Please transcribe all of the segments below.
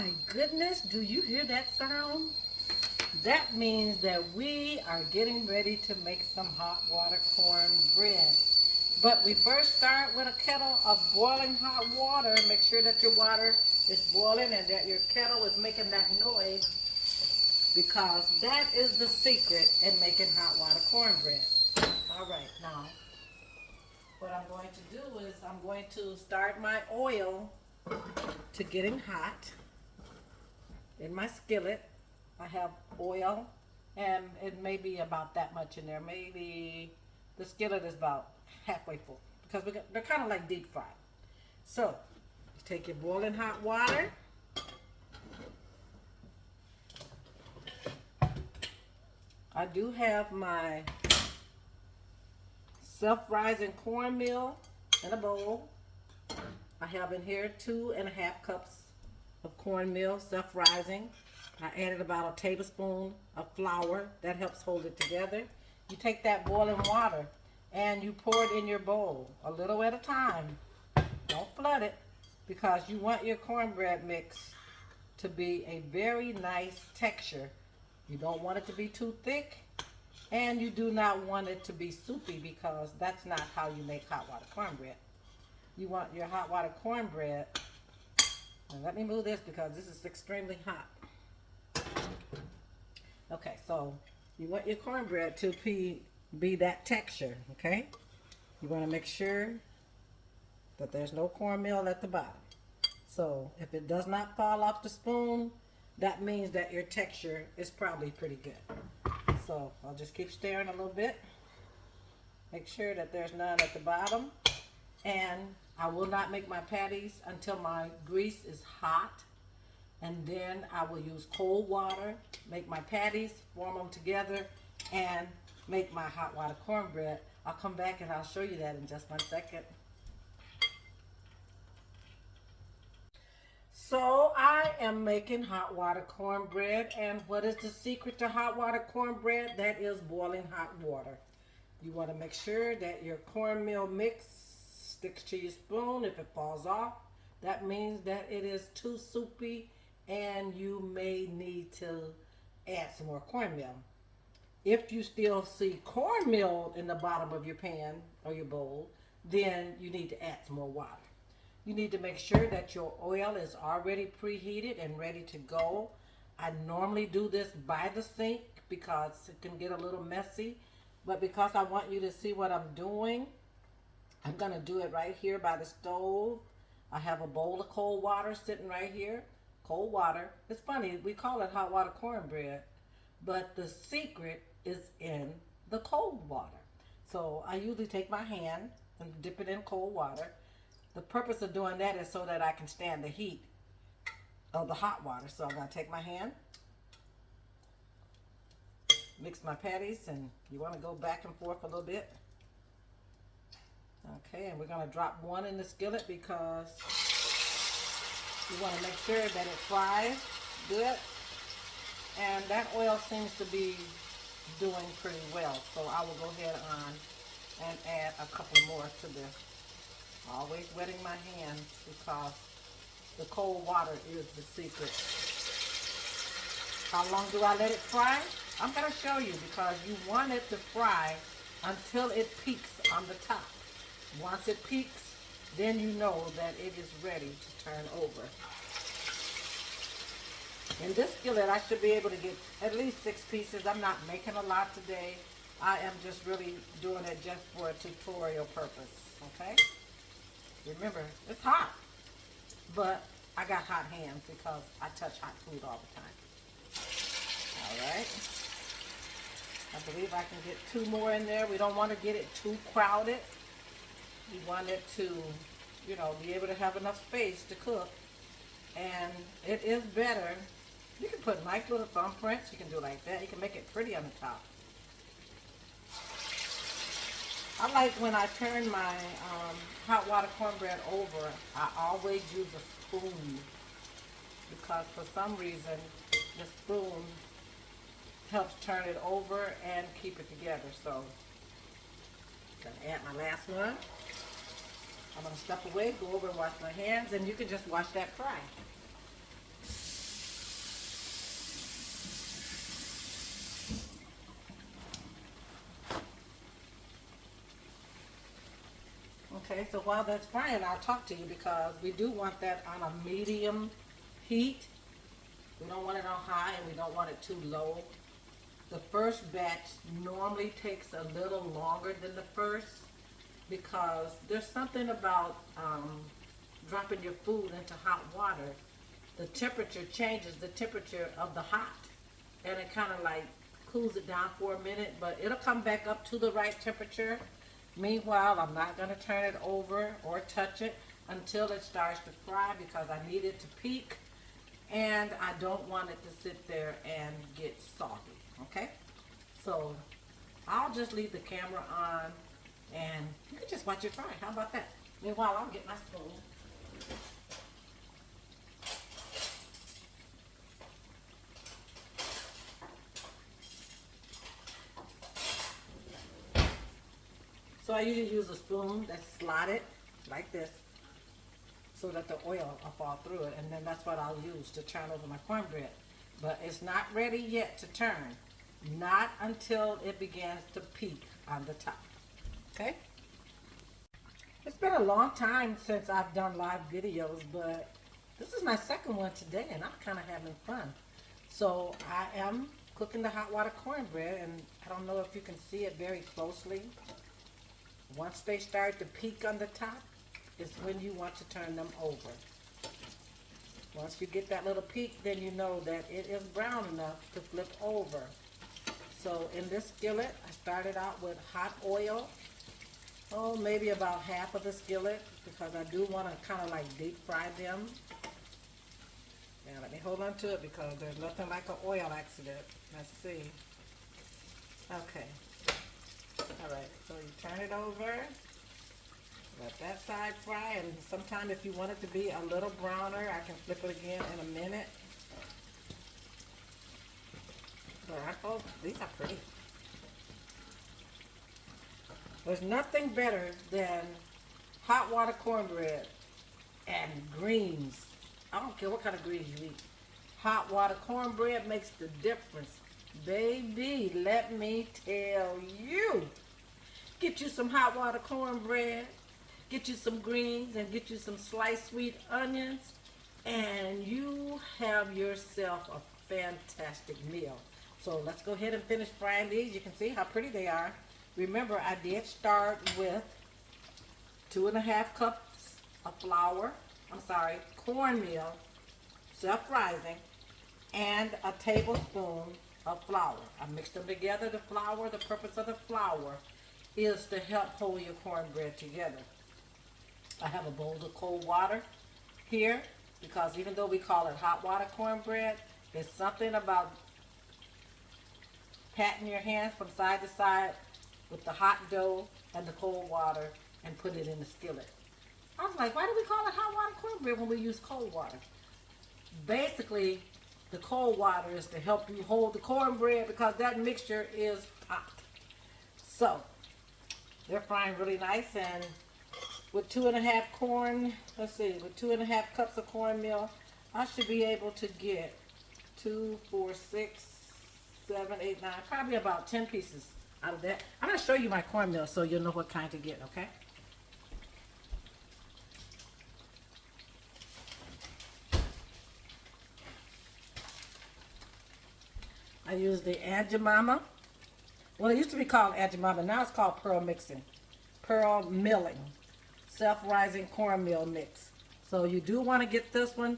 my goodness, do you hear that sound? That means that we are getting ready to make some hot water cornbread. But we first start with a kettle of boiling hot water. Make sure that your water is boiling and that your kettle is making that noise because that is the secret in making hot water cornbread. All right, now what I'm going to do is I'm going to start my oil to getting hot in my skillet. I have oil and it may be about that much in there. Maybe the skillet is about halfway full because they're kind of like deep fried. So you take your boiling hot water. I do have my self-rising cornmeal in a bowl. I have in here 2.5 cups of cornmeal, self-rising. I added about a tablespoon of flour. That helps hold it together. You take that boiling water and you pour it in your bowl, a little at a time. Don't flood it because you want your cornbread mix to be a very nice texture. You don't want it to be too thick and you do not want it to be soupy because that's not how you make hot water cornbread. You want your hot water cornbread, and let me move this because this is extremely hot. Okay, so you want your cornbread to be that texture, okay? You want to make sure that there's no cornmeal at the bottom. So if it does not fall off the spoon, that means that your texture is probably pretty good. So I'll just keep stirring a little bit. Make sure that there's none at the bottom. And I will not make my patties until my grease is hot. And then I will use cold water, make my patties, form them together, and make my hot water cornbread. I'll come back and I'll show you that in just 1 second. So I am making hot water cornbread, and what is the secret to hot water cornbread? That is boiling hot water. You want to make sure that your cornmeal mix sticks to your spoon. If it falls off, that means that it is too soupy and you may need to add some more cornmeal. If you still see cornmeal in the bottom of your pan or your bowl, then you need to add some more water. You need to make sure that your oil is already preheated and ready to go. I normally do this by the sink because it can get a little messy, but because I want you to see what I'm doing, I'm gonna do it right here by the stove. I have a bowl of cold water sitting right here. Cold water. It's funny, we call it hot water cornbread, but the secret is in the cold water. So I usually take my hand and dip it in cold water. The purpose of doing that is so that I can stand the heat of the hot water. So I'm going to take my hand, mix my patties, and you want to go back and forth a little bit. Okay, and we're going to drop one in the skillet because you want to make sure that it fries good. And that oil seems to be doing pretty well. So I will go ahead on and add a couple more to this. Always wetting my hands because the cold water is the secret. How long do I let it fry? I'm going to show you because you want it to fry until it peaks on the top. Once it peaks, then you know that it is ready to turn over. In this skillet, I should be able to get at least 6 pieces. I'm not making a lot today. I am just really doing it just for a tutorial purpose, okay? Remember, it's hot, but I got hot hands because I touch hot food all the time. All right. I believe I can get 2 more in there. We don't want to get it too crowded. We want it to, you know, be able to have enough space to cook. And it is better. You can put nice little thumbprints. You can do like that. You can make it pretty on the top. I like when I turn my hot water cornbread over, I always use a spoon because for some reason the spoon helps turn it over and keep it together. So I'm going to add my last one. I'm going to step away, go over and wash my hands, and you can just watch that fry. Okay, so while that's frying, I'll talk to you because we do want that on a medium heat. We don't want it on high and we don't want it too low. The first batch normally takes a little longer than the first because there's something about dropping your food into hot water. The temperature changes the temperature of the hot and it kind of like cools it down for a minute, but it'll come back up to the right temperature. Meanwhile, I'm not going to turn it over or touch it until it starts to fry because I need it to peak and I don't want it to sit there and get soggy, okay? So I'll just leave the camera on and you can just watch it fry. How about that? Meanwhile, I'll get my spoon. So I usually use a spoon that's slotted like this so that the oil will fall through it, and then that's what I'll use to turn over my cornbread. But it's not ready yet to turn, not until it begins to peak on the top, okay? It's been a long time since I've done live videos, but this is my second one today, and I'm kind of having fun. So I am cooking the hot water cornbread, and I don't know if you can see it very closely. Once they start to peak on the top is when you want to turn them over. Once you get that little peak, then you know that it is brown enough to flip over. So in this skillet, I started out with hot oil. Oh, maybe about half of the skillet because I do want to kind of like deep fry them. Now let me hold on to it because there's nothing like an oil accident. Let's see. Okay. Alright, so you turn it over, let that side fry, and sometime if you want it to be a little browner, I can flip it again in a minute. But I hope these are pretty. There's nothing better than hot water cornbread and greens. I don't care what kind of greens you eat. Hot water cornbread makes the difference. Baby, let me tell you. Get you some hot water cornbread, get you some greens, and get you some sliced sweet onions, and you have yourself a fantastic meal. So let's go ahead and finish frying these. You can see how pretty they are. Remember, I did start with 2.5 cups of cornmeal, self-rising, and a tablespoon of flour. I mixed them together. The flour, the purpose of the flour is to help hold your cornbread together. I have a bowl of cold water here because even though we call it hot water cornbread, there's something about patting your hands from side to side with the hot dough and the cold water and put it in the skillet. I was like, why do we call it hot water cornbread when we use cold water? Basically, the cold water is to help you hold the cornbread because that mixture is hot. So, they're frying really nice, and with 2.5 cups of cornmeal, I should be able to get 2, 4, 6, 7, 8, 9, probably about 10 pieces out of that. I'm going to show you my cornmeal so you'll know what kind to get, okay? I use the Aunt Jemima. Well, it used to be called Aunt Jemima. Now it's called Pearl Milling. Self-rising cornmeal mix. So you do want to get this one.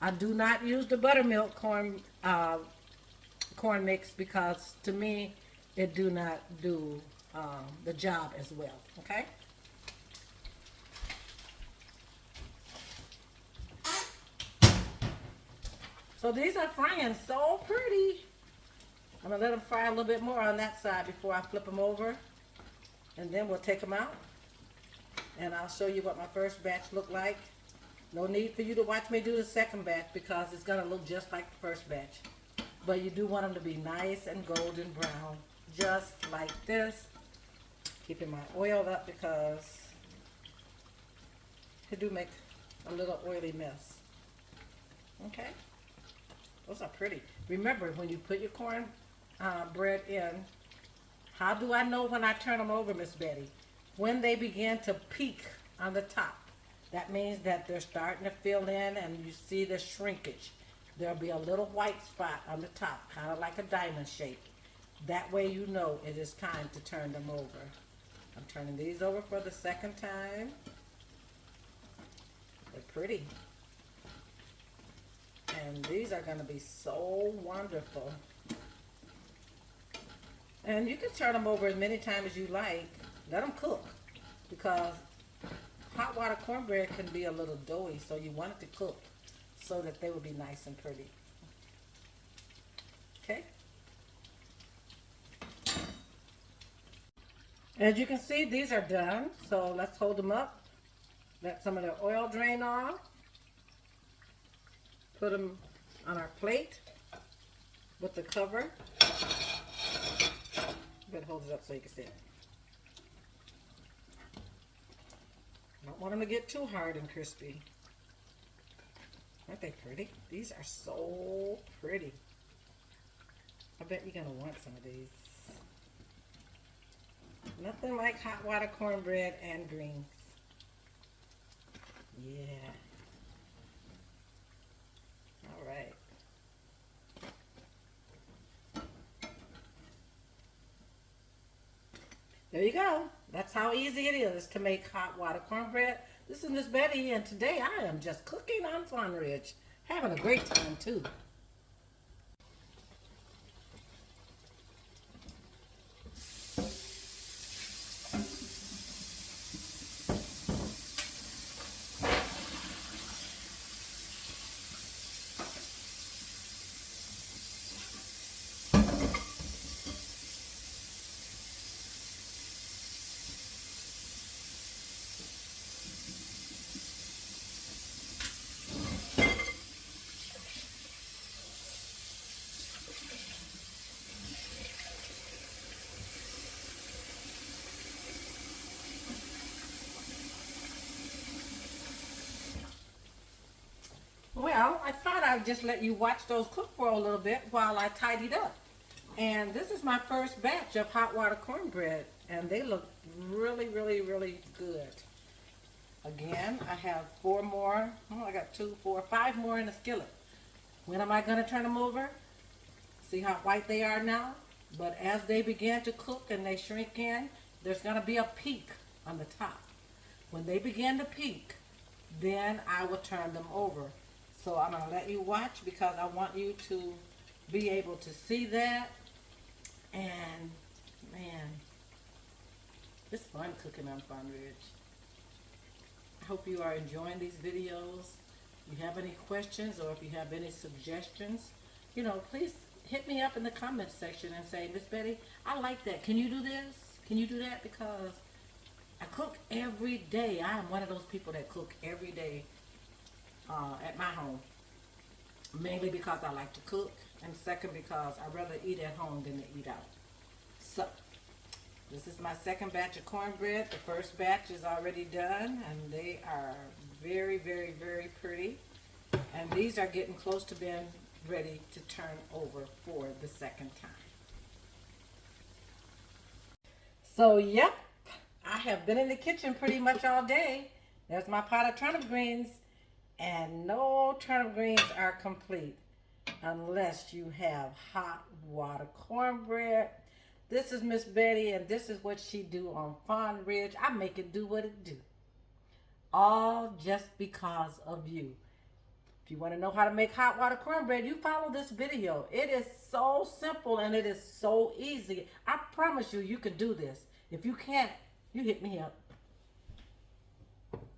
I do not use the buttermilk corn mix because to me it do not do the job as well. Okay. So these are frying so pretty. I'm going to let them fry a little bit more on that side before I flip them over. And then we'll take them out. And I'll show you what my first batch looked like. No need for you to watch me do the second batch because it's going to look just like the first batch. But you do want them to be nice and golden brown. Just like this. Keeping my oil up because it do make a little oily mess. Okay. Those are pretty. Remember, when you put your corn bread in, how do I know when I turn them over, Miss Betty? When they begin to peak on the top. That means that they're starting to fill in and you see the shrinkage. There'll be a little white spot on the top, kind of like a diamond shape. That way you know it is time to turn them over. I'm turning these over for the second time. They're pretty. And these are going to be so wonderful. And you can turn them over as many times as you like. Let them cook, because hot water cornbread can be a little doughy, so you want it to cook so that they will be nice and pretty. Okay? As you can see, these are done. So let's hold them up. Let some of the oil drain off. Put them on our plate with the cover. But hold it up so you can see it. Don't want them to get too hard and crispy. Aren't they pretty? These are so pretty. I bet you're going to want some of these. Nothing like hot water cornbread and greens. Yeah. All right. There you go. That's how easy it is to make hot water cornbread. This is Miss Betty, and today I am just cooking on Fun Ridge. Having a great time, too. Well, I thought I'd just let you watch those cook for a little bit while I tidied up. And this is my first batch of hot water cornbread, and they look really, really, really good. Again, I have 4 more. Oh, I got 2, 4, 5 more in the skillet. When am I going to turn them over? See how white they are now? But as they begin to cook and they shrink in, there's going to be a peak on the top. When they begin to peak, then I will turn them over. So I'm going to let you watch because I want you to be able to see that. And man, it's fun cooking on Fun Ridge. I hope you are enjoying these videos. If you have any questions or if you have any suggestions, you know, please hit me up in the comments section and say, Miss Betty, I like that. Can you do this? Can you do that? Because I cook every day. I am one of those people that cook every day at my home. Mainly because I like to cook, and second because I rather eat at home than to eat out. So, this is my second batch of cornbread. The first batch is already done, and they are very, very, very pretty. And these are getting close to being ready to turn over for the second time. So, yep, I have been in the kitchen pretty much all day. There's my pot of turnip greens. And no turnip greens are complete unless you have hot water cornbread. This is Miss Betty, and this is what she do on Fun Ridge. I make it do what it do. All just because of you. If you want to know how to make hot water cornbread, you follow this video. It is so simple and it is so easy. I promise you, you can do this. If you can't, you hit me up.